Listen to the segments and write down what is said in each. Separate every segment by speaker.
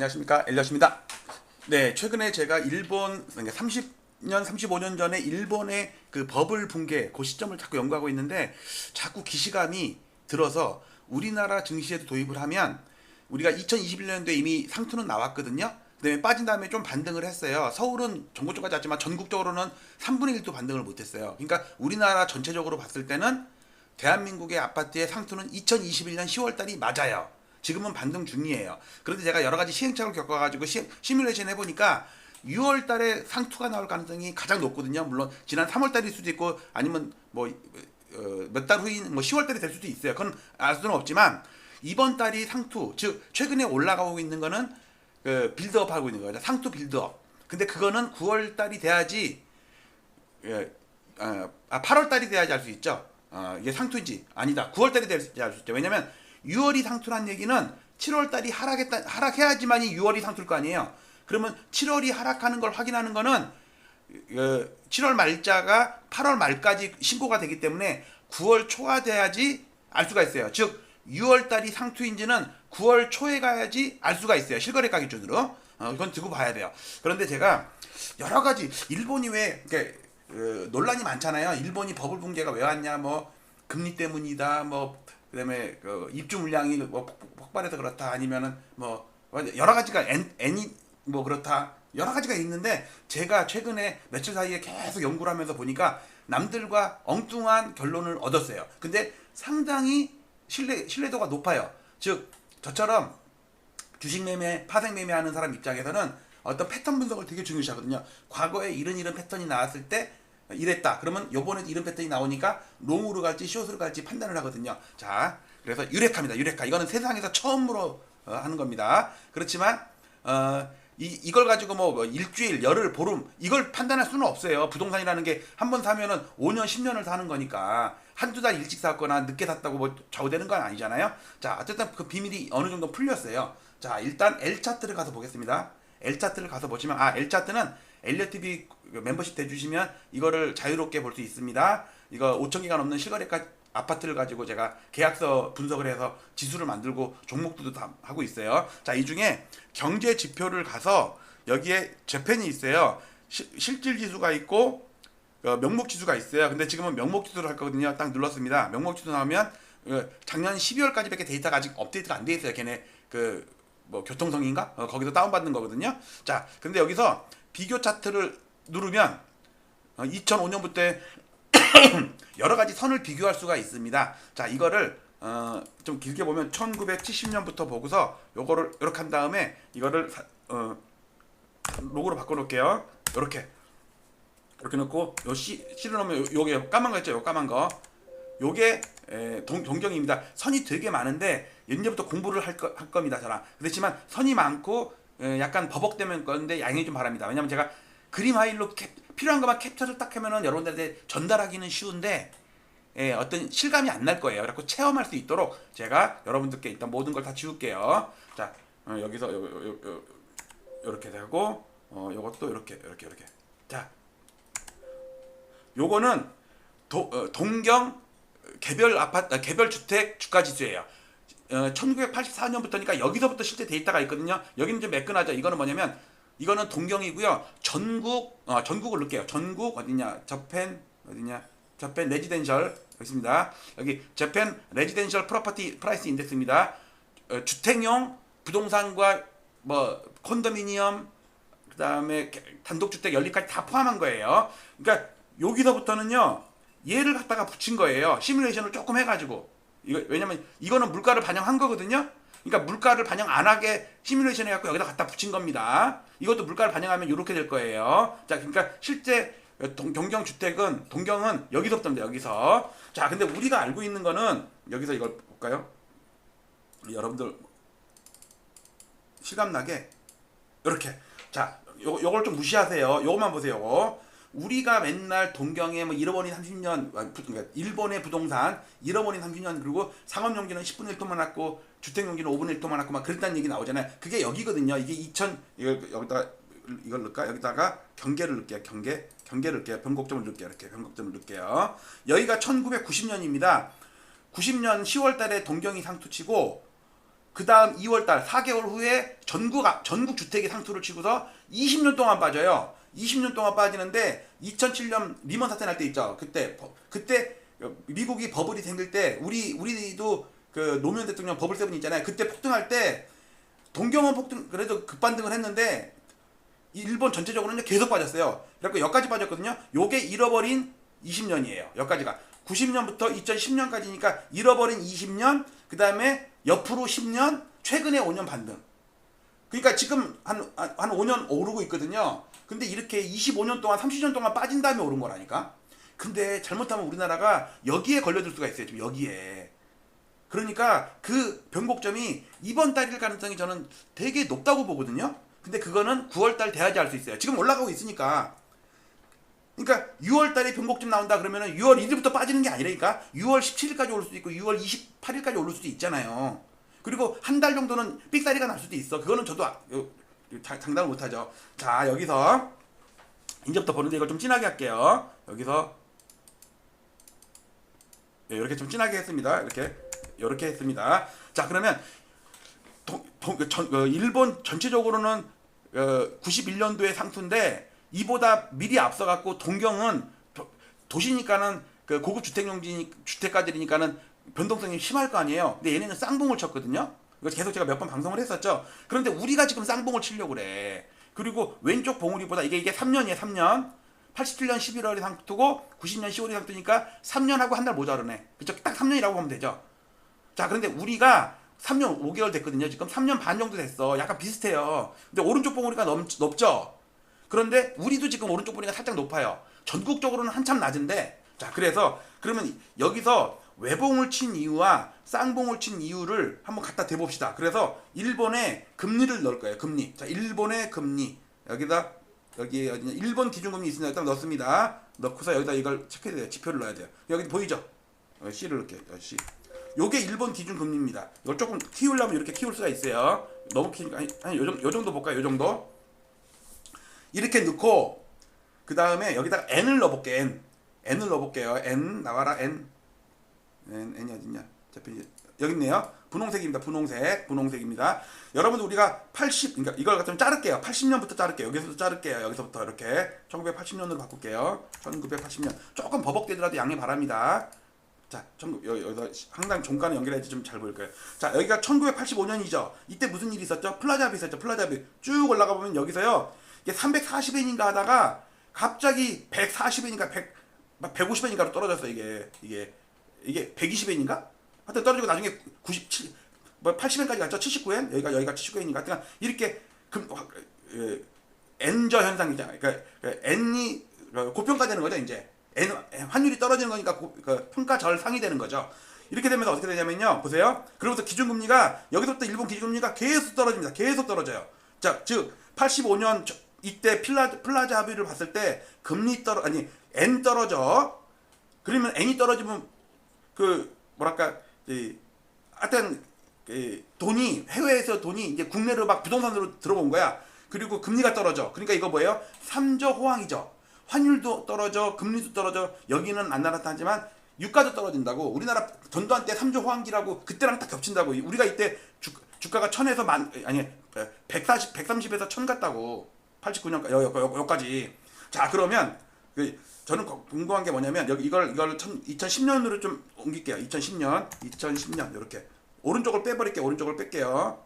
Speaker 1: 안녕하십니까, 엘리엇입니다. 네, 최근에 제가 일본 30년, 35년 전에 일본의 그 버블 붕괴 그 시점을 자꾸 연구하고 있는데 자꾸 기시감이 들어서 우리나라 증시에도 도입을 하면 우리가 2021년도에 이미 상투는 나왔거든요. 그다음에 빠진 다음에 좀 반등을 했어요. 서울은 전국적까지 왔지만 전국적으로는 3분의 1도 반등을 못했어요. 그러니까 우리나라 전체적으로 봤을 때는 대한민국의 아파트의 상투는 2021년 10월 달이 맞아요. 지금은 반등 중이에요. 그런데 제가 여러 가지 시행착오를 겪어가지고 시뮬레이션 해보니까 6월 달에 상투가 나올 가능성이 가장 높거든요. 물론 지난 3월 달일 수도 있고 아니면 뭐 몇 달 후인 뭐 10월 달이 될 수도 있어요. 그건 알 수는 없지만 이번 달이 상투, 즉 최근에 올라가고 있는 거는 그 빌드업 하고 있는 거죠. 상투 빌드업. 근데 그거는 9월 달이 돼야지 8월 달이 돼야지 알 수 있죠. 이게 상투인지 아니다. 9월 달이 돼야지 알 수 있죠. 왜냐면 6월이 상투란 얘기는 7월 달이 하락해야지만이 6월이 상투일 거 아니에요. 그러면 7월이 하락하는 걸 확인하는 거는 7월 말자가 8월 말까지 신고가 되기 때문에 9월 초가 돼야지 알 수가 있어요. 즉 6월 달이 상투인지는 9월 초에 가야지 알 수가 있어요. 실거래가 기준으로. 이건 두고 봐야 돼요. 그런데 제가 여러 가지 일본이 왜 이렇게 논란이 많잖아요. 일본이 버블 붕괴가 왜 왔냐, 뭐 금리 때문이다, 뭐 그다음에 그 입주 물량이 뭐 폭발해서 그렇다, 아니면은 뭐 여러 가지가 N이 뭐 그렇다, 여러 가지가 있는데 제가 최근에 며칠 사이에 계속 연구를 하면서 보니까 남들과 엉뚱한 결론을 얻었어요. 근데 상당히 신뢰도가 높아요. 즉 저처럼 주식 매매, 파생 매매하는 사람 입장에서는 어떤 패턴 분석을 되게 중요시하거든요. 과거에 이런 패턴이 나왔을 때 이랬다. 그러면 요번에도 이런 패턴이 나오니까 롱으로 갈지 숏으로 갈지 판단을 하거든요. 자, 그래서 유레카입니다. 유레카. 이거는 세상에서 처음으로 하는 겁니다. 그렇지만 이걸 가지고 뭐 일주일, 열흘, 보름 이걸 판단할 수는 없어요. 부동산이라는 게 한 번 사면은 5년, 10년을 사는 거니까 한두 달 일찍 샀거나 늦게 샀다고 뭐 좌우되는 건 아니잖아요. 자, 어쨌든 그 비밀이 어느 정도 풀렸어요. 자, 일단 L 차트를 가서 보겠습니다. L 차트를 가서 보시면 L 차트는 엘리엇TV 멤버십 해주시면 이거를 자유롭게 볼 수 있습니다. 이거 5,000개가 넘는 실거래가 아파트를 가지고 제가 계약서 분석을 해서 지수를 만들고 종목들도 다 하고 있어요. 자, 이 중에 경제 지표를 가서 여기에 재팬이 있어요. 실질 지수가 있고 명목 지수가 있어요. 근데 지금은 명목 지수를 할 거거든요. 딱 눌렀습니다. 명목 지수 나오면 작년 12월까지밖에 데이터가 아직 업데이트가 안 돼 있어요. 걔네 그 뭐 교통성인가? 거기서 다운받는 거거든요. 자, 근데 여기서 비교 차트를 누르면 2005년부터 여러 가지 선을 비교할 수가 있습니다. 자, 이거를 좀 길게 보면 1970년부터 보고서 요거를 이렇게 한 다음에 이거를 로고로 바꿔 놓을게요. 이렇게 놓고 요 C를 넣으면 요게 까만 거 있죠? 요 까만 거. 요게 동경입니다. 선이 되게 많은데 옛날부터 공부를 할 겁니다. 저랑. 그렇지만 선이 많고 약간 버벅대면 건데 양해 좀 바랍니다. 왜냐면 제가 그림 파일로 필요한 것만 캡처를 딱 하면은 여러분들한테 전달하기는 쉬운데 어떤 실감이 안 날 거예요. 그래서 체험할 수 있도록 제가 여러분들께 일단 모든 걸 다 지울게요. 자, 여기서 요렇게 되고 요것도 이렇게. 자, 요거는 동경 개별 아파트, 개별 주택 주가 지수예요. 1984년부터니까 여기서부터 실제 데이터가 있거든요. 여기는 좀 매끈하죠. 이거는 뭐냐면 이거는 동경이고요. 전국을 넣을게요. 전국 어디냐? 저펜 레지덴셜 있습니다. 여기 저펜 레지덴셜 프로퍼티 프라이스 인덱스입니다. 주택용 부동산과 뭐 콘도미니엄, 그다음에 단독주택 연립까지 다 포함한 거예요. 그러니까 여기서부터는요. 얘를 갖다가 붙인 거예요. 시뮬레이션을 조금 해가지고. 왜냐면 이거는 물가를 반영한 거거든요. 그러니까 물가를 반영 안 하게 시뮬레이션 해갖고 여기다 갖다 붙인 겁니다. 이것도 물가를 반영하면 이렇게 될 거예요. 자, 그러니까 실제 동경은 여기서부터입니다. 여기서. 자, 근데 우리가 알고 있는 거는 여기서 이걸 볼까요? 여러분들 실감나게 이렇게. 자, 요걸 좀 무시하세요. 요것만 보세요. 우리가 맨날 동경에 뭐 잃어버린 30년, 그러니까 일본의 부동산 잃어버린 30년, 그리고 상업용지는 10분의 1토만 났고 주택용지는 5분의 1토만 났고 막 그랬다는 얘기 나오잖아요. 그게 여기거든요. 이게 여기다가 이걸 넣을까? 여기다가 경계를 넣을게요. 경계를 넣을게요. 변곡점을 넣을게요. 이렇게 변곡점을 넣을게요. 여기가 1990년입니다. 90년 10월 달에 동경이 상투치고 그 다음 2월달 4개월 후에 전국 주택이 상투를 치고서 20년 동안 빠져요. 20년 동안 빠지는데 2007년 리먼 사태 날 때 있죠. 그때 미국이 버블이 생길 때 우리도 그 노무현 대통령 버블 세븐 있잖아요. 그때 폭등할 때 동경은 폭등 그래도 급반등을 했는데 일본 전체적으로는 계속 빠졌어요. 그래서 여기까지 빠졌거든요. 요게 잃어버린 20년이에요. 여기까지가 90년부터 2010년까지니까 잃어버린 20년, 그 다음에 옆으로 10년, 최근에 5년 반등. 그러니까 지금 한 5년 오르고 있거든요. 근데 이렇게 25년 동안 30년 동안 빠진 다음에 오른 거라니까. 근데 잘못하면 우리나라가 여기에 걸려들 수가 있어요. 지금 여기에. 그러니까 그 변곡점이 이번 달일 가능성이 저는 되게 높다고 보거든요. 근데 그거는 9월달 돼야지 알 수 있어요. 지금 올라가고 있으니까. 그러니까 6월달에 변곡점 나온다 그러면은 6월 1일부터 빠지는 게 아니라니까. 6월 17일까지 올 수도 있고 6월 28일까지 오를 수도 있잖아요. 그리고 한 달 정도는 삑사리가 날 수도 있어. 그거는 저도 장담을 못하죠. 자, 여기서 이제부터 보는데 이걸 좀 진하게 할게요. 여기서 이렇게 좀 진하게 했습니다. 이렇게 했습니다. 자, 그러면 일본 전체적으로는 91년도에 상투인데 이보다 미리 앞서갖고 동경은 도시니까는 그 고급 주택가들이니까는 변동성이 심할 거 아니에요. 근데 얘네는 쌍봉을 쳤거든요. 이거 계속 제가 몇 번 방송을 했었죠. 그런데 우리가 지금 쌍봉을 치려고 그래. 그리고 왼쪽 봉우리보다 이게 3년이에요. 3년. 87년 11월에 상투고 90년 10월에 상투니까 3년하고 한 달 모자르네. 그쵸? 딱 3년이라고 보면 되죠. 자, 그런데 우리가 3년 5개월 됐거든요. 지금 3년 반 정도 됐어. 약간 비슷해요. 근데 오른쪽 봉우리가 높죠? 그런데 우리도 지금 오른쪽 봉우리가 살짝 높아요. 전국적으로는 한참 낮은데, 자, 그래서 그러면 여기서 외봉을 친 이유와 쌍봉을 친 이유를 한번 갖다 대봅시다. 그래서 일본의 금리를 넣을 거예요. 금리. 자, 일본의 금리. 여기 일본 기준금리 있으니까 일단 넣습니다. 넣고서 여기다 이걸 체크해야 돼요. 지표를 넣어야 돼요. 여기 보이죠? C를 넣을게요. C. 요게 일본 기준금리입니다. 이걸 조금 키우려면 이렇게 키울 수가 있어요. 너무 키니까 요 정도 볼까요? 요 정도. 이렇게 넣고 그 다음에 여기다가 n을 넣어볼게요. n을 넣어볼게요. n 나와라. n이 어딨냐? 여기 있네요. 분홍색입니다. 분홍색입니다. 여러분들 우리가 80, 그러니까 이걸 갖다 좀 자를게요. 80년부터 자를게요. 여기서부터 자를게요. 여기서부터 이렇게 1980년으로 바꿀게요. 1980년. 조금 버벅대더라도 양해 바랍니다. 자, 여기서 항상 종가는 연결해야지 좀 잘 보일 거예요. 자, 여기가 1985년이죠. 이때 무슨 일이 있었죠? 플라자비 있었죠. 플라자비. 쭉 올라가 보면 여기서요. 이게 340엔인가 하다가 갑자기 140엔인가 150엔인가로 떨어졌어. 이게 120엔인가? 하여튼 떨어지고 나중에 80엔까지 갔죠. 79엔? 여기가 79엔인가? 하여튼 이렇게 N저 현상이잖아요. 그러니까 N이 고평가되는 거죠, 이제. 환율이 떨어지는 거니까 평가절 상이 되는 거죠. 이렇게 되면서 어떻게 되냐면요. 보세요. 그러면서 기준금리가 여기서부터 일본 기준금리가 계속 떨어집니다. 계속 떨어져요. 자, 즉 85년 이때 플라자 합의를 봤을 때 N 떨어져. 그러면 N이 떨어지면 하여튼 돈이 해외에서 돈이 이제 국내로 막 부동산으로 들어온 거야. 그리고 금리가 떨어져. 그러니까 이거 뭐예요? 3저 호황이죠. 환율도 떨어져, 금리도 떨어져. 여기는 안 나타나지만 유가도 떨어진다고. 우리나라 전두환 때 3조 호황기라고 그때랑 딱 겹친다고. 우리가 이때 주가가 1000에서 130에서 1000 갔다고. 89년 여기까지. 자, 그러면 저는 궁금한 게 뭐냐면 이걸 2010년으로 좀 옮길게요. 2010년 이렇게 오른쪽을 빼버릴게요. 오른쪽을 뺄게요.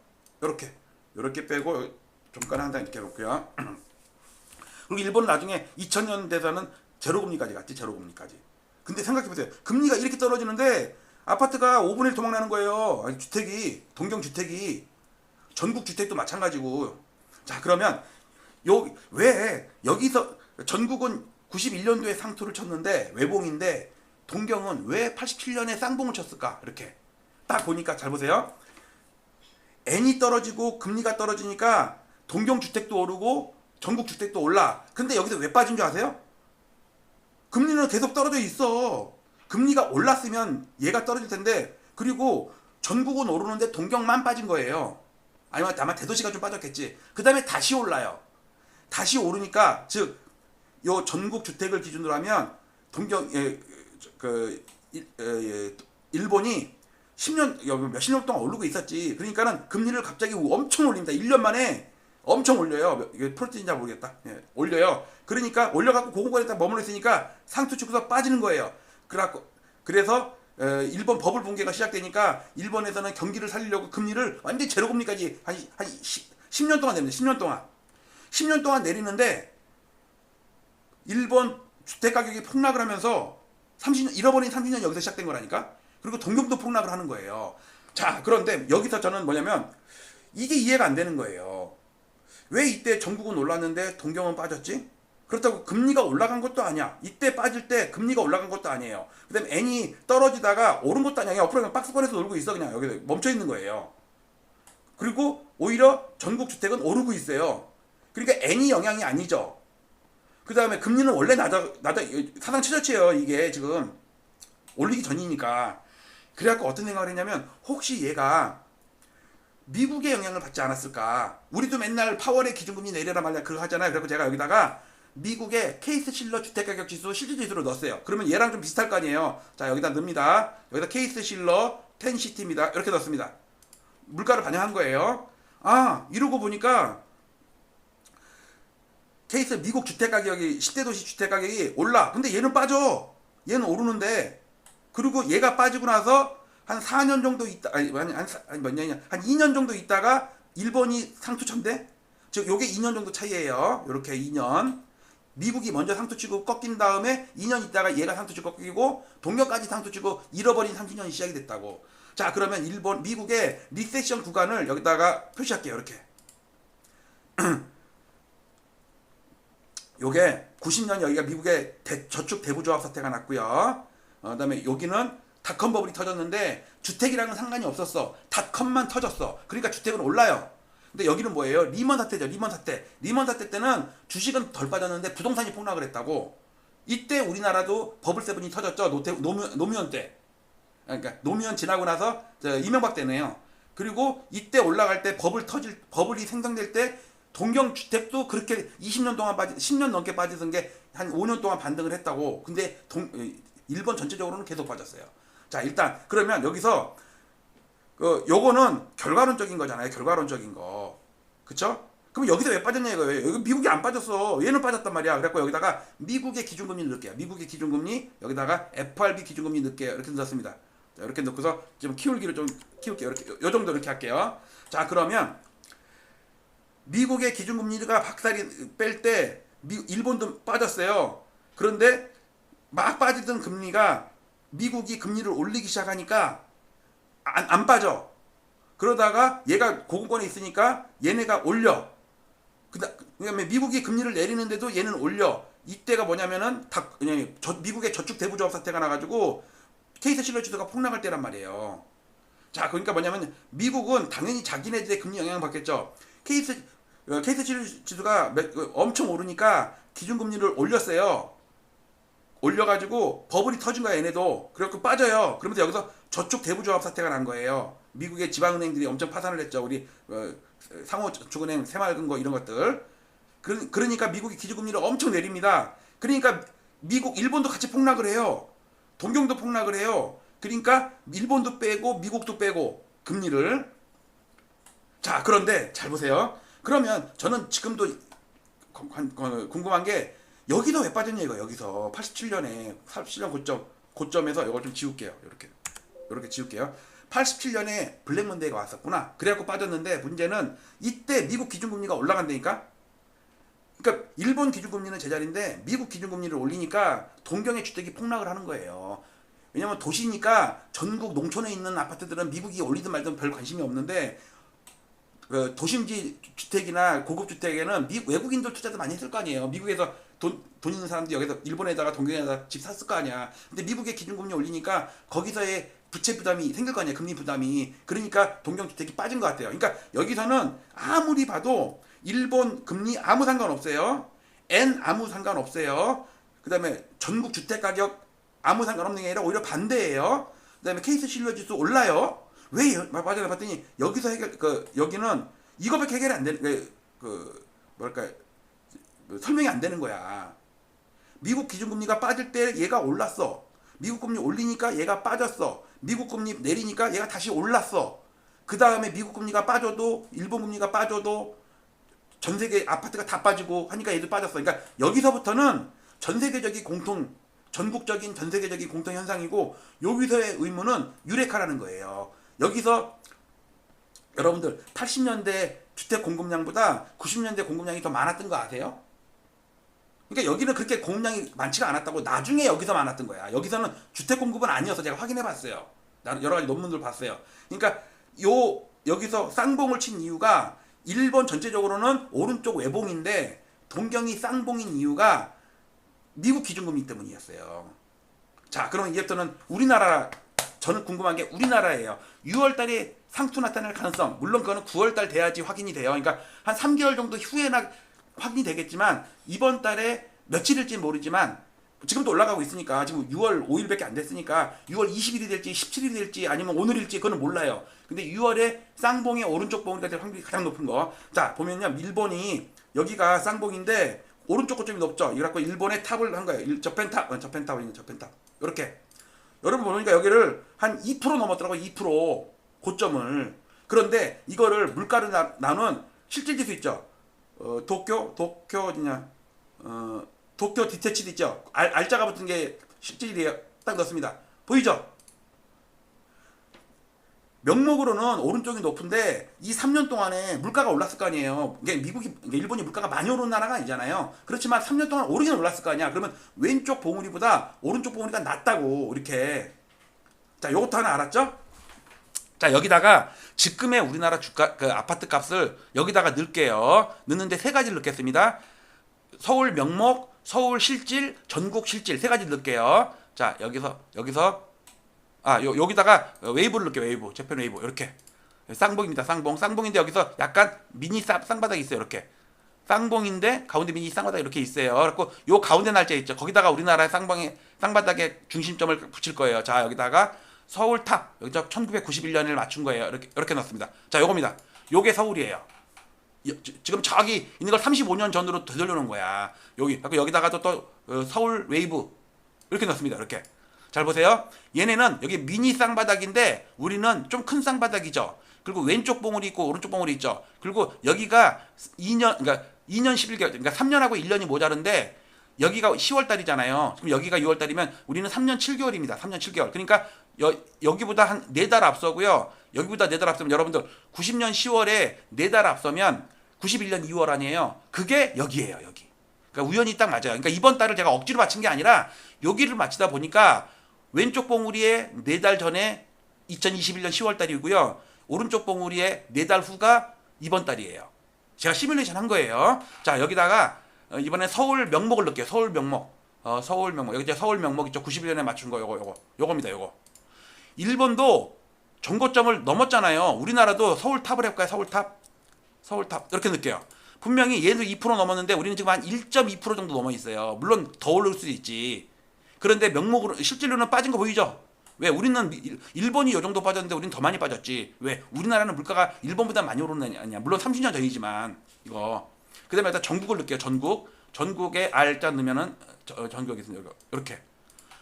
Speaker 1: 이렇게 빼고 종가는 항상 이렇게 놓고요. 그리고 일본은 나중에 2000년 돼서는 제로금리까지 갔지. 제로금리까지. 근데 생각해보세요. 금리가 이렇게 떨어지는데 아파트가 5분의 1 도망나는 거예요. 아니, 동경 주택이 전국 주택도 마찬가지고. 자, 그러면 왜 여기서 전국은 91년도에 상투를 쳤는데 외봉인데 동경은 왜 87년에 쌍봉을 쳤을까? 이렇게 딱 보니까 잘 보세요. N이 떨어지고 금리가 떨어지니까 동경 주택도 오르고 전국 주택도 올라. 근데 여기서 왜 빠진 줄 아세요? 금리는 계속 떨어져 있어. 금리가 올랐으면 얘가 떨어질 텐데, 그리고 전국은 오르는데 동경만 빠진 거예요. 아마 대도시가 좀 빠졌겠지. 그 다음에 다시 올라요. 다시 오르니까, 즉 요 전국 주택을 기준으로 하면 일본이 몇십 년 동안 오르고 있었지. 그러니까는 금리를 갑자기 엄청 올립니다. 1년 만에 엄청 올려요. 이게 프로틴인지 모르겠다. 예, 올려요. 그러니까 올려갖고 고공권에 딱 머물러 있으니까 상투 치고서 빠지는 거예요. 그래서 일본 버블 붕괴가 시작되니까 일본에서는 경기를 살리려고 금리를 완전히 제로 금리까지 한 10년 동안 내립니다. 10년 동안. 10년 동안 내리는데 일본 주택 가격이 폭락을 하면서 30년, 잃어버린 30년 여기서 시작된 거라니까. 그리고 동경도 폭락을 하는 거예요. 자, 그런데 여기서 저는 뭐냐면 이게 이해가 안 되는 거예요. 왜 이때 전국은 올랐는데 동경은 빠졌지? 그렇다고 금리가 올라간 것도 아니야. 이때 빠질 때 금리가 올라간 것도 아니에요. 그 다음에 N이 떨어지다가 오른 것도 아니야. 옆으로 그냥 박스권에서 놀고 있어. 그냥 여기 멈춰 있는 거예요. 그리고 오히려 전국 주택은 오르고 있어요. 그러니까 N이 영향이 아니죠. 그 다음에 금리는 원래 사상 최저치예요. 이게 지금 올리기 전이니까. 그래갖고 어떤 생각을 했냐면 혹시 얘가 미국의 영향을 받지 않았을까. 우리도 맨날 파월의 기준금리 내려라 말라 그거 하잖아요. 그래서 제가 여기다가 미국의 케이스 실러 주택가격지수 실질지수로 넣었어요. 그러면 얘랑 좀 비슷할 거 아니에요. 자, 여기다 넣습니다. 여기다 케이스 실러 10시티입니다. 이렇게 넣습니다. 물가를 반영한 거예요. 아, 이러고 보니까 케이스 미국 주택가격이 10대 도시 주택가격이 올라. 근데 얘는 빠져. 얘는 오르는데. 그리고 얘가 빠지고 나서 한 4년 정도 있다, 몇 년이냐, 한 2년 정도 있다가 일본이 상투천대? 즉, 요게 2년 정도 차이예요. 요렇게 2년. 미국이 먼저 상투치고 꺾인 다음에 2년 있다가 얘가 상투치고 꺾이고 동경까지 상투치고 잃어버린 30년이 시작이 됐다고. 자, 그러면 미국의 리세션 구간을 여기다가 표시할게요. 이렇게. 요게 90년 여기가 미국의 저축 대부조합 사태가 났고요. 그다음에 여기는 닷컴 버블이 터졌는데 주택이랑은 상관이 없었어. 닷컴만 터졌어. 그러니까 주택은 올라요. 근데 여기는 뭐예요? 리먼 사태죠. 리먼 사태. 리먼 사태 때는 주식은 덜 빠졌는데 부동산이 폭락을 했다고. 이때 우리나라도 버블 세븐이 터졌죠. 노무현 때. 그러니까 노무현 지나고 나서 이명박 때네요. 그리고 이때 올라갈 때 버블이 생성될 때 동경 주택도 그렇게 20년 동안 10년 넘게 빠지던 게 한 5년 동안 반등을 했다고. 근데 일본 전체적으로는 계속 빠졌어요. 자, 일단 그러면 여기서 요거는 결과론적인 거잖아요. 결과론적인 거. 그쵸? 그럼 여기서 왜 빠졌냐 이거예요. 여기 미국이 안 빠졌어. 얘는 빠졌단 말이야. 그래갖고 여기다가 미국의 기준금리 넣을게요. 미국의 기준금리 여기다가 FRB 기준금리 넣을게요. 이렇게 넣었습니다. 자, 이렇게 넣고서 좀 키울기를 좀 키울게요. 이렇게 요 정도 이렇게 할게요. 자, 그러면 미국의 기준금리가 박살이 뺄 때 일본도 빠졌어요. 그런데 막 빠지던 금리가 미국이 금리를 올리기 시작하니까 안 빠져. 그러다가 얘가 고금권에 있으니까 얘네가 올려. 그다음에 미국이 금리를 내리는데도 얘는 올려. 이때가 뭐냐면은 미국의 저축 대부조합 사태가 나가지고 케이스 실러 지수가 폭락할 때란 말이에요. 자, 그러니까 뭐냐면 미국은 당연히 자기네들의 금리 영향을 받겠죠. 케이스 실러 지수가 엄청 오르니까 기준금리를 올렸어요. 올려가지고 버블이 터진 거야 얘네도. 그래갖고 빠져요. 그러면서 여기서 저축 대부조합 사태가 난 거예요. 미국의 지방은행들이 엄청 파산을 했죠. 우리 상호저축은행, 새마을금고 이런 것들. 그러니까 미국이 기준금리를 엄청 내립니다. 그러니까 일본도 같이 폭락을 해요. 동경도 폭락을 해요. 그러니까 일본도 빼고 미국도 빼고 금리를. 자, 그런데 잘 보세요. 그러면 저는 지금도 궁금한 게 여기서 왜 빠졌냐 이거. 여기서 87년 고점에서 이걸 좀 지울게요. 이렇게 지울게요. 87년에 블랙먼데이가 왔었구나. 그래갖고 빠졌는데 문제는 이때 미국 기준금리가 올라간다니까. 그러니까 일본 기준금리는 제자리인데 미국 기준금리를 올리니까 동경의 주택이 폭락을 하는 거예요. 왜냐면 도시니까 전국 농촌에 있는 아파트들은 미국이 올리든 말든 별 관심이 없는데 도심지 주택이나 고급 주택에는 외국인들 투자도 많이 했을 거 아니에요. 미국에서 돈 있는 사람들이 여기서 일본에다가 동경에다가 집 샀을 거 아니야. 근데 미국의 기준금리 올리니까 거기서의 부채 부담이 생길 거 아니야. 금리 부담이. 그러니까 동경 주택이 빠진 것 같아요. 그러니까 여기서는 아무리 봐도 일본 금리 아무 상관없어요. N 아무 상관없어요. 그 다음에 전국 주택 가격 아무 상관없는 게 아니라 오히려 반대예요. 그 다음에 케이스 실러 지수 올라요. 왜 맞아요? 봤더니 여기서 여기는 이거밖에 해결이 안 되는 설명이 안 되는 거야. 미국 기준금리가 빠질 때 얘가 올랐어. 미국 금리 올리니까 얘가 빠졌어. 미국 금리 내리니까 얘가 다시 올랐어. 그 다음에 미국 금리가 빠져도 일본 금리가 빠져도 전 세계 아파트가 다 빠지고 하니까 얘도 빠졌어. 그러니까 여기서부터는 전국적인 전 세계적인 공통 현상이고 여기서의 의무는 유레카라는 거예요. 여기서 여러분들 80년대 주택 공급량보다 90년대 공급량이 더 많았던 거 아세요? 그러니까 여기는 그렇게 공급량이 많지가 않았다고 나중에 여기서 많았던 거야. 여기서는 주택 공급은 아니어서 제가 확인해 봤어요. 여러 가지 논문들 봤어요. 그러니까 여기서 쌍봉을 친 이유가 일본 전체적으로는 오른쪽 외봉인데 동경이 쌍봉인 이유가 미국 기준금리 때문이었어요. 자, 그럼 이제부터는 우리나라, 저는 궁금한 게 우리나라예요. 6월 달에 상투 나타날 가능성, 물론 그거는 9월 달 돼야지 확인이 돼요. 그러니까 한 3개월 정도 후에나 확인이 되겠지만 이번 달에 며칠일지 모르지만 지금도 올라가고 있으니까 지금 6월 5일밖에 안 됐으니까 6월 20일이 될지 17일이 될지 아니면 오늘일지 그거는 몰라요. 근데 6월에 쌍봉의 오른쪽 봉우리가 될 확률이 가장 높은 거. 자, 보면요. 일본이 여기가 쌍봉인데 오른쪽 고점이 높죠. 이래갖고 일본의 탑을 한 거예요. 저펜탑. 이렇게. 여러분 보니까 여기를 한 2% 넘었더라고. 2% 고점을. 그런데 이거를 물가로 나눈 실질지수 있죠. 도쿄 디테치드 있죠. 알자가 붙은 게 실질이에요. 딱 넣습니다. 보이죠? 명목으로는 오른쪽이 높은데 이 3년 동안에 물가가 올랐을 거 아니에요. 이게 일본이 물가가 많이 오른 나라가 아니잖아요. 그렇지만 3년 동안 오르긴 올랐을 거 아니야. 그러면 왼쪽 봉우리보다 오른쪽 봉우리가 낮다고 이렇게. 자, 요것도 하나 알았죠? 자, 여기다가 지금의 우리나라 주가 아파트 값을 여기다가 넣을게요. 넣는데 세 가지를 넣겠습니다. 서울 명목, 서울 실질, 전국 실질 세 가지 넣을게요. 자, 여기서 여기다가 웨이브를 넣을게요. 웨이브, 재팬 웨이브 이렇게. 쌍봉입니다. 쌍봉인데 여기서 약간 미니 쌍바닥이 있어요. 이렇게. 쌍봉인데 가운데 미니 쌍바닥이 이렇게 있어요. 그래갖고 요 가운데 날짜 있죠. 거기다가 우리나라의 쌍바닥에 중심점을 붙일 거예요. 자, 여기다가 서울 탑, 여기서 1991년을 맞춘 거예요. 이렇게 넣습니다. 자, 요겁니다. 요게 서울이에요. 지금 저기 있는 걸 35년 전으로 되돌려놓은 거야. 여기다가도 또 서울 웨이브 이렇게 넣습니다. 이렇게. 잘 보세요. 얘네는 여기 미니 쌍바닥인데 우리는 좀 큰 쌍바닥이죠. 그리고 왼쪽 봉우리 있고 오른쪽 봉우리 있죠. 그리고 여기가 2년 11개월, 그러니까 3년하고 1년이 모자른데 여기가 10월 달이잖아요. 그럼 여기가 6월 달이면 우리는 3년 7개월입니다. 3년 7개월. 그러니까 여기보다 한 4달 앞서고요. 여기보다 4달 앞서면 여러분들 90년 10월에 4달 앞서면 91년 2월 아니에요. 그게 여기예요. 여기. 그러니까 우연히 딱 맞아요. 그러니까 이번 달을 제가 억지로 맞춘 게 아니라 여기를 맞추다 보니까 왼쪽 봉우리에 4달 전에 2021년 10월 달이고요. 오른쪽 봉우리에 4달 후가 이번 달이에요. 제가 시뮬레이션 한 거예요. 자, 여기다가 이번에 서울 명목을 넣을게요. 서울 명목. 여기 이제 서울 명목 있죠. 91년에 맞춘 거 요겁니다. 요거. 일본도 정고점을 넘었잖아요. 우리나라도 서울 탑을 해볼까요? 서울 탑. 이렇게 넣을게요. 분명히 얘도 2% 넘었는데 우리는 지금 한 1.2% 정도 넘어 있어요. 물론 더 오를 수도 있지. 그런데 명목으로 실질로는 빠진 거 보이죠? 왜? 우리는 일본이 요 정도 빠졌는데 우리는 더 많이 빠졌지. 왜? 우리나라는 물가가 일본보다 많이 오르는 게 아니야. 물론 30년 전이지만 이거. 그다음에 일단 전국을 넣을게요. 전국에 R자 넣으면은 전국에 있습니다. 이렇게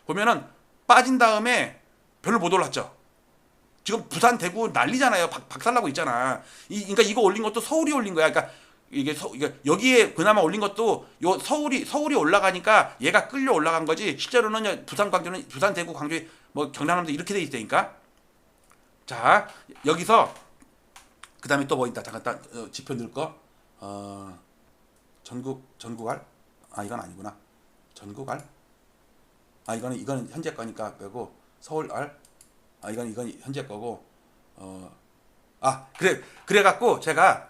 Speaker 1: 보면은 빠진 다음에 별로 못 올랐죠. 지금 부산 대구 난리잖아요. 박살나고 있잖아. 그러니까 이거 올린 것도 서울이 올린 거야. 그러니까 이게 여기에 그나마 올린 것도 요 서울이 올라가니까 얘가 끌려 올라간 거지. 실제로는 부산 대구 광주 뭐 경남도 이렇게 돼 있다니까. 자, 여기서 그다음에 또 뭐 있다. 잠깐 지표 넣을 거. 전국 R? 이건 아니구나. 전국 R? 이거는 현재 거니까 빼고 서울 R. 이건 현재 거고. 그래갖고 제가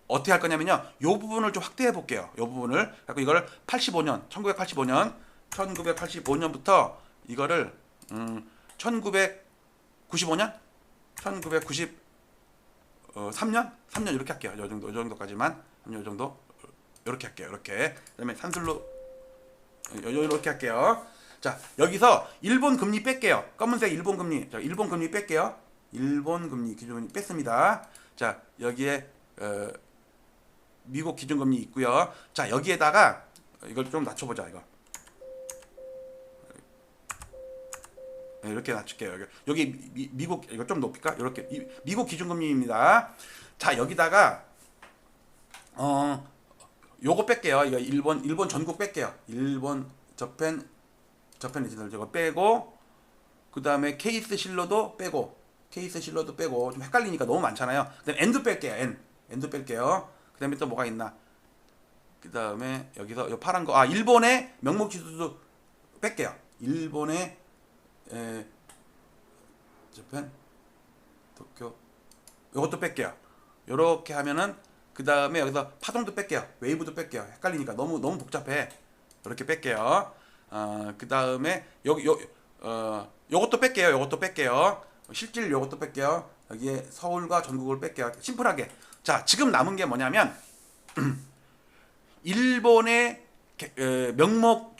Speaker 1: 어떻게 할 거냐면요. 요 부분을 좀 확대해 볼게요. 요 부분을. 그래서 이거를 1985년부터 이거를 1995년 3년 이렇게 할게요. 요 정도까지만. 요 정도. 이렇게 할게요. 이렇게. 그다음에 산술로 이렇게 할게요. 자, 여기서 일본 금리 뺄게요. 검은색 일본 금리. 자, 일본 금리 뺄게요. 일본 금리 기준금리 뺐습니다. 자, 여기에 미국 기준금리 있고요. 자, 여기에다가 이걸 좀 낮춰보자. 이거 이렇게 낮출게요. 여기 미국 이거 좀 높일까? 이렇게 미국 기준금리입니다. 자 여기다가 요거 뺄게요. 이거 일본 전국 뺄게요. 일본 저펜 리지널 저거 빼고 그 다음에 케이스 실러도 빼고 좀 헷갈리니까 너무 많잖아요. 그다음에 엔도 뺄게요. 엔도 뺄게요. 그 다음에 또 뭐가 있나? 그 다음에 여기서 요 파란 거 일본의 명목 지수도 뺄게요. 일본의 저펜 도쿄 요것도 뺄게요. 요렇게 하면은 그 다음에 여기서 파동도 뺄게요. 웨이브도 뺄게요. 헷갈리니까 너무 복잡해. 이렇게 뺄게요. 그 다음에 요것도 뺄게요. 실질 요것도 뺄게요. 여기에 서울과 전국을 뺄게요. 심플하게. 자 지금 남은 게 뭐냐면 일본의 명목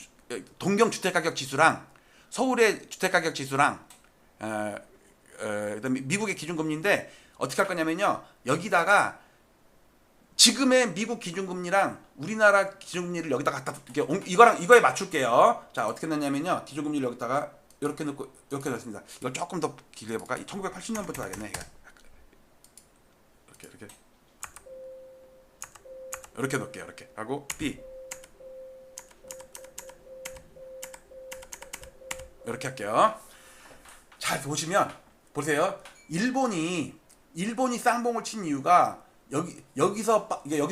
Speaker 1: 동경 주택가격 지수랑 서울의 주택가격 지수랑 그다음에 미국의 기준금리인데 어떻게 할 거냐면요. 여기다가 지금의 미국 기준금리랑 우리나라 기준금리를 여기다 갖다 이거에 맞출게요. 자 어떻게 넣냐면요. 기준금리를 여기다가 이렇게 넣고 이렇게 넣습니다. 이걸 조금 더 길게 해볼까? 1980년부터 하겠네. 이렇게 넣을게요. 이렇게 하고 B 이렇게 할게요. 잘 보시면 보세요. 일본이 쌍봉을 친 이유가 여기서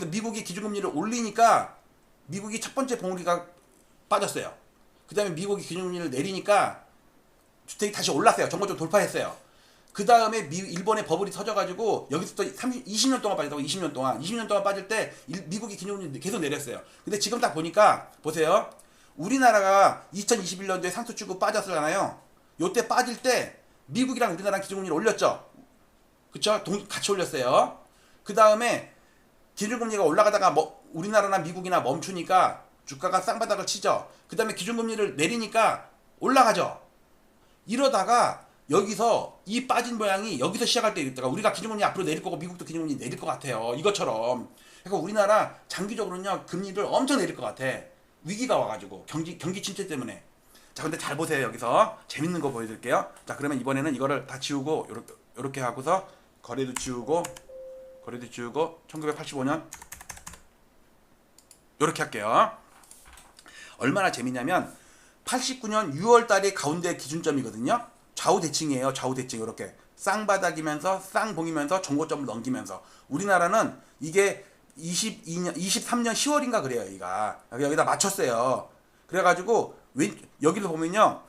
Speaker 1: 미국이 기준금리를 올리니까 미국이 첫 번째 봉우리가 빠졌어요. 그 다음에 미국이 기준금리를 내리니까 주택이 다시 올랐어요. 정고점 돌파했어요. 그 다음에 일본의 버블이 터져가지고 여기서 또 20년 동안 빠졌다고 20년 동안 빠질 때 미국이 기준금리 계속 내렸어요. 근데 지금 딱 보니까 보세요. 우리나라가 2021년도에 상투치고 빠졌잖아요. 요때 빠질 때 미국이랑 우리나라랑 기준금리를 올렸죠. 그쵸? 같이 올렸어요. 그 다음에 기준금리가 올라가다가 우리나라나 미국이나 멈추니까 주가가 쌍바닥을 치죠. 그 다음에 기준금리를 내리니까 올라가죠. 이러다가 여기서 이 빠진 모양이 여기서 시작할 때 있다가 우리가 기준금리 앞으로 내릴 거고 미국도 기준금리 내릴 것 같아요. 이것처럼. 그러니까 우리나라 장기적으로는요 금리를 엄청 내릴 것 같아. 위기가 와가지고 경기 침체 때문에. 자 근데 잘 보세요. 여기서 재밌는 거 보여드릴게요. 자 그러면 이번에는 이거를 다 지우고 요렇게 하고서 거래도 지우고 1985년 요렇게 할게요. 얼마나 재밌냐면 89년 6월 달이 가운데 기준점이거든요. 좌우 대칭이에요. 좌우 대칭 이렇게 쌍바닥이면서 쌍봉이면서 정고점을 넘기면서 우리나라는 이게 23년 10월인가 그래요. 여기다 맞췄어요. 그래가지고 여기를 보면요.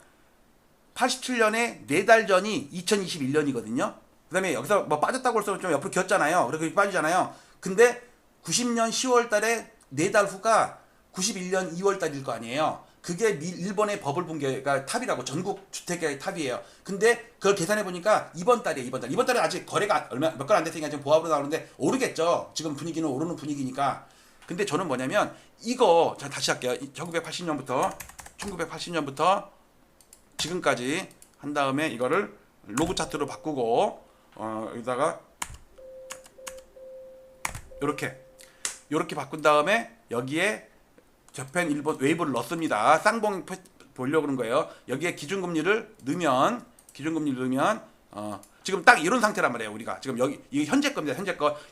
Speaker 1: 87년에 4달 전이 2021년이거든요. 그 다음에 여기서 뭐 빠졌다고 해서 좀 옆으로 기었잖아요. 그렇게 빠지잖아요. 근데 90년 10월 달에 4달 후가 91년 2월 달일 거 아니에요. 그게 일본의 버블 붕괴가 탑이라고 전국 주택의 탑이에요. 근데 그걸 계산해 보니까 이번 달이에요. 이번 달에 아직 거래가 몇 건 안 됐으니까 지금 보합으로 나오는데 오르겠죠. 지금 분위기는 오르는 분위기니까. 근데 저는 뭐냐면 이거 자 다시 할게요. 1980년부터 지금까지 한 다음에 이거를 로그 차트로 바꾸고 여기다가 요렇게 바꾼 다음에 여기에 저펜 일본 웨이브를 넣습니다. 쌍봉 보려고 그런 거예요. 여기에 기준금리를 넣으면 지금 딱 이런 상태란 말이에요. 우리가 지금 여기 이게 현재 겁니다.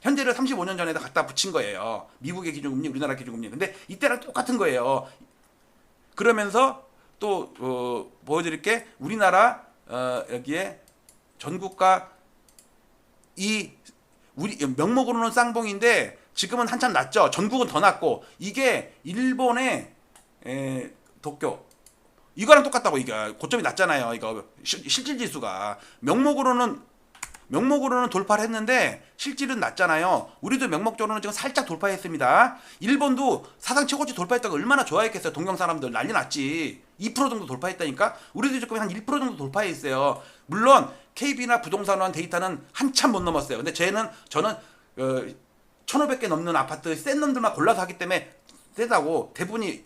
Speaker 1: 현재를 35년 전에다 갖다 붙인 거예요. 미국의 기준금리, 우리나라 기준금리. 근데 이때랑 똑같은 거예요. 그러면서 또 보여드릴게 우리나라 여기에 전국가 우리 명목으로는 쌍봉인데 지금은 한참 낮죠. 전국은 더 낮고 이게 일본의 도쿄 이거랑 똑같다고. 이게 고점이 낮잖아요. 이거 실질 지수가 명목으로는 돌파를 했는데 실질은 낮잖아요. 우리도 명목적으로는 지금 살짝 돌파했습니다. 일본도 사상 최고치 돌파했다가 얼마나 좋아했겠어요. 동경 사람들 난리 났지. 2% 정도 돌파했다니까. 우리도 지금 한 1% 정도 돌파했어요. 물론 KB나 부동산원 데이터는 한참 못 넘었어요. 근데 저는 1,500개 넘는 아파트 센 놈들만 골라서 하기 때문에 세다고. 대부분이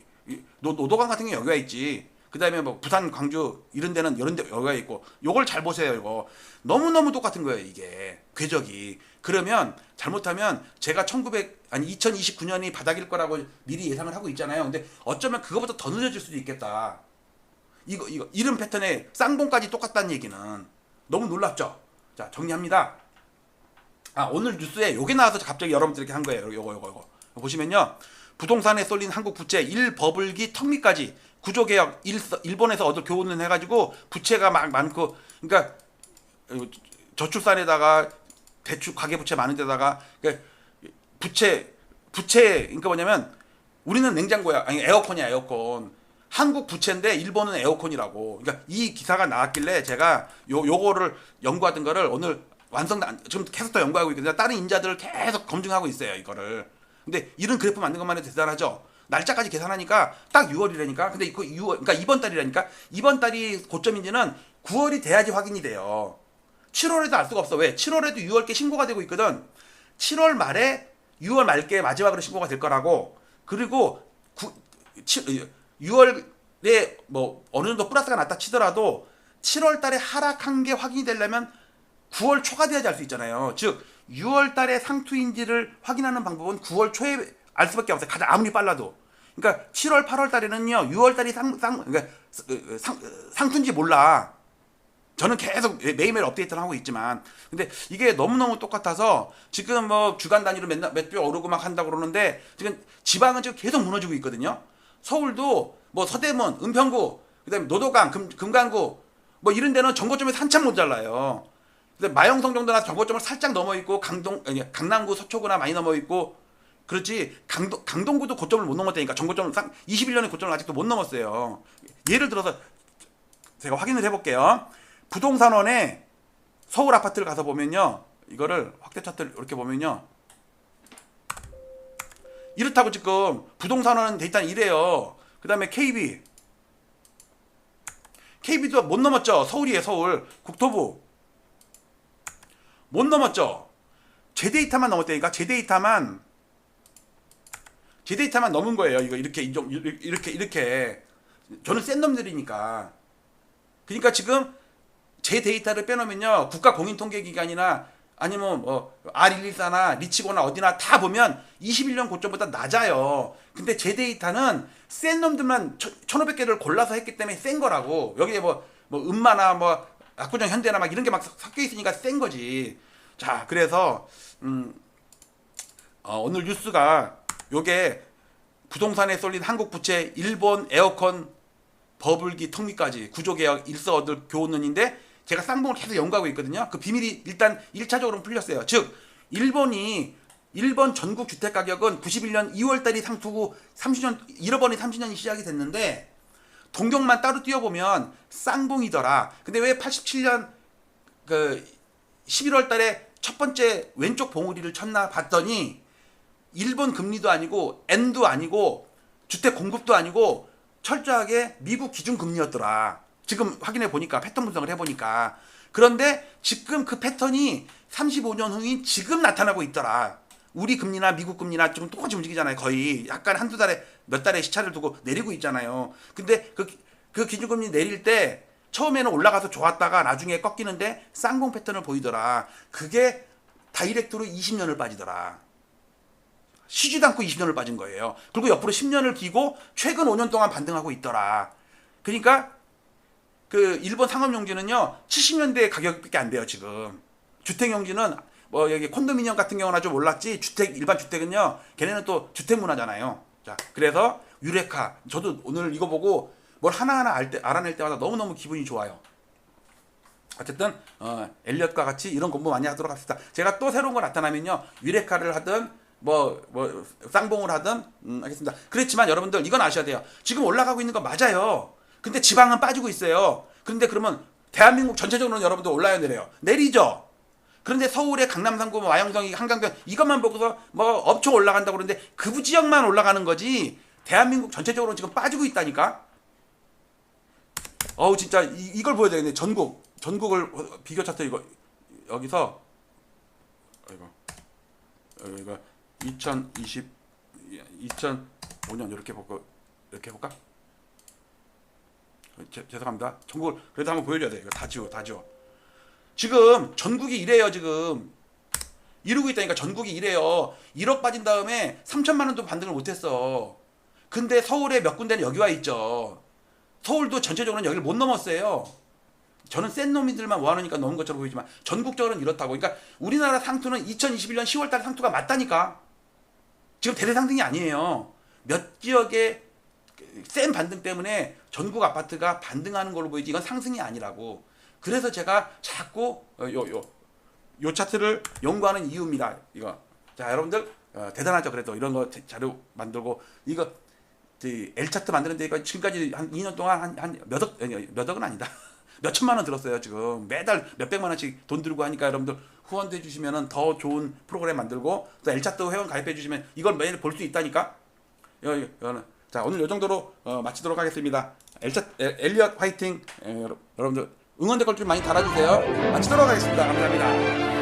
Speaker 1: 노도강 같은 게 여기가 있지. 그 다음에 뭐 부산, 광주 이런 데 여기가 있고. 요걸 잘 보세요. 이거 너무너무 똑같은 거예요. 이게 궤적이. 그러면 잘못하면 제가 2029년이 바닥일 거라고 미리 예상을 하고 있잖아요. 근데 어쩌면 그거보다 더 늦어질 수도 있겠다. 이거 이름 패턴에 쌍봉까지 똑같다는 얘기는 너무 놀랍죠. 자, 정리합니다. 오늘 뉴스에 요게 나와서 갑자기 여러분들에게 한 거예요. 요거 보시면요, 부동산에 쏠린 한국 부채 1버블기 턱밑까지 구조개혁 일본에서 얻을 교훈을 해가지고 부채가 막 많고, 그러니까 저출산에다가 대출 가계부채 많은 데다가 그러니까 부채 그러니까 뭐냐면 우리는 냉장고야, 아니 에어컨이야, 에어컨. 한국 부채인데 일본은 에어컨이라고. 그러니까 이 기사가 나왔길래 제가 요거를 연구하던 거를 오늘 지금 계속 더 연구하고 있거든요. 다른 인자들을 계속 검증하고 있어요, 이거를. 근데 이런 그래프 만든 것만 해도 대단하죠. 날짜까지 계산하니까 딱 6월이라니까. 근데 그 6월, 그러니까 이번 달이라니까. 이번 달이 고점인지는 9월이 돼야지 확인이 돼요. 7월에도 알 수가 없어. 왜? 7월에도 6월께 신고가 되고 있거든. 7월 말에 6월 말께 마지막으로 신고가 될 거라고. 그리고 6월에 뭐 어느 정도 플러스가 났다 치더라도 7월 달에 하락한 게 확인이 되려면 9월 초가 돼야지 알 수 있잖아요. 즉 6월 달에 상투인지를 확인하는 방법은 9월 초에 알 수밖에 없어요. 가장 아무리 빨라도. 그러니까 7월, 8월 달에는요, 6월 달이 그러니까 상투인지 몰라. 저는 계속 매일매일 업데이트를 하고 있지만, 근데 이게 너무너무 똑같아서 지금 뭐 주간 단위로 몇 배 오르고 막 한다고 그러는데, 지금 지방은 지금 계속 무너지고 있거든요. 서울도 뭐 서대문, 은평구, 그다음에 노도강, 금강구 뭐 이런 데는 정고점에서 한참 못 잘라요. 근데 마영성 정도나 정고점을 살짝 넘어 있고, 강남구, 서초구나 많이 넘어 있고, 그렇지 강동구도 고점을 못 넘었다니까. 정고점 21년의 고점을 아직도 못 넘었어요. 예를 들어서 제가 확인을 해볼게요. 부동산원에 서울 아파트를 가서 보면요, 이거를 확대 차트를 이렇게 보면요, 이렇다고 지금 부동산원 데이터는 이래요. 그 다음에 KB도 못 넘었죠. 서울이에요. 서울 국토부 못 넘었죠. 제 데이터만 넘었다니까. 제 데이터만 넘은 거예요. 이거 이렇게 저는 센 놈들이니까. 그러니까 지금 제 데이터를 빼놓으면요, 국가공인통계기관이나 아니면 뭐 R114나 리치고나 어디나 다 보면 21년 고점보다 낮아요. 근데 제 데이터는 센 놈들만 1500개를 골라서 했기 때문에 센 거라고. 여기에 뭐 음마나 뭐 압구정 현대나 막 이런 게 막 섞여 있으니까 센 거지. 자, 그래서 오늘 뉴스가 요게 부동산에 쏠린 한국 부채 일본 에어컨 버블기 턱밑까지 구조개혁 일서 얻을 교훈론인데, 제가 쌍봉을 계속 연구하고 있거든요. 그 비밀이 일단 1차적으로는 풀렸어요. 즉 일본 전국 주택 가격은 91년 2월 달이 상투고 30년 잃어버린 30년이 시작이 됐는데, 동경만 따로 띄워보면 쌍봉이더라. 근데 왜 87년 그 11월 달에 첫 번째 왼쪽 봉우리를 쳤나 봤더니, 일본 금리도 아니고 엔도 아니고 주택 공급도 아니고 철저하게 미국 기준 금리였더라. 지금 확인해 보니까, 패턴 분석을 해보니까. 그런데 지금 그 패턴이 35년 후인 지금 나타나고 있더라. 우리 금리나 미국 금리나 지금 똑같이 움직이잖아요. 거의 약간 한두 달에 몇 달의 시차를 두고 내리고 있잖아요. 근데 그 기준금리 내릴 때 처음에는 올라가서 좋았다가 나중에 꺾이는데 쌍봉 패턴을 보이더라. 그게 다이렉트로 20년을 빠지더라. 쉬지도 않고 20년을 빠진 거예요. 그리고 옆으로 10년을 기고 최근 5년 동안 반등하고 있더라. 그러니까 그 일본 상업용지는요 70년대 가격밖에 안 돼요. 지금 주택용지는 뭐 여기 콘도미니엄 같은 경우는 좀 올랐지, 일반 주택은요, 걔네는 또 주택 문화잖아요. 자, 그래서 유레카, 저도 오늘 이거 보고 뭘 하나하나 알아낼 때마다 너무너무 기분이 좋아요. 어쨌든 엘리엇과 같이 이런 공부 많이 하도록 합시다. 제가 또 새로운 거 나타나면요, 유레카를 하든 뭐 쌍봉을 하든 하겠습니다. 그렇지만 여러분들 이건 아셔야 돼요. 지금 올라가고 있는 거 맞아요. 근데 지방은 빠지고 있어요. 그런데 그러면 대한민국 전체적으로는 여러분들 올라야 내려요. 내리죠. 그런데 서울의 강남 3구, 와영성이, 한강변 이것만 보고서 뭐 엄청 올라간다고 그러는데 그 지역만 올라가는 거지, 대한민국 전체적으로 지금 빠지고 있다니까. 진짜 이걸 보여야 되겠네. 전국을 비교 차트 이거 여기서 이거 2005년 이렇게 해볼까? 죄송합니다. 전국을 그래도 한번 보여줘야 돼. 이거 다 지워. 지금 전국이 이래요. 지금 이러고 있다니까. 전국이 이래요. 1억 빠진 다음에 3천만 원도 반등을 못했어. 근데 서울에 몇 군데는 여기 와 있죠. 서울도 전체적으로는 여기를 못 넘었어요. 저는 센 놈이들만 모아놓으니까 넘은 것처럼 보이지만 전국적으로는 이렇다고. 그러니까 우리나라 상투는 2021년 10월달 상투가 맞다니까. 지금 대대상등이 아니에요. 몇 지역의 센 반등 때문에 전국 아파트가 반등하는 걸로 보이지 이건 상승이 아니라고. 그래서 제가 자꾸 요 차트를 연구하는 이유입니다. 이거 자 여러분들 대단하죠. 그래도 이런 거 자료 만들고 이거 L 차트 만드는데 이거 지금까지 한 2년 동안 한 몇 억은 아니다. 몇 천만 원 들었어요. 지금 매달 몇 백만 원씩 돈 들고 하니까 여러분들 후원도 해주시면은 더 좋은 프로그램 만들고 또 L 차트 회원 가입해 주시면 이걸 매일 볼 수 있다니까. 자 오늘 요 정도로 마치도록 하겠습니다. 엘리엇 화이팅. 여러분들 응원 댓글 좀 많이 달아주세요. 마치도록 하겠습니다. 감사합니다.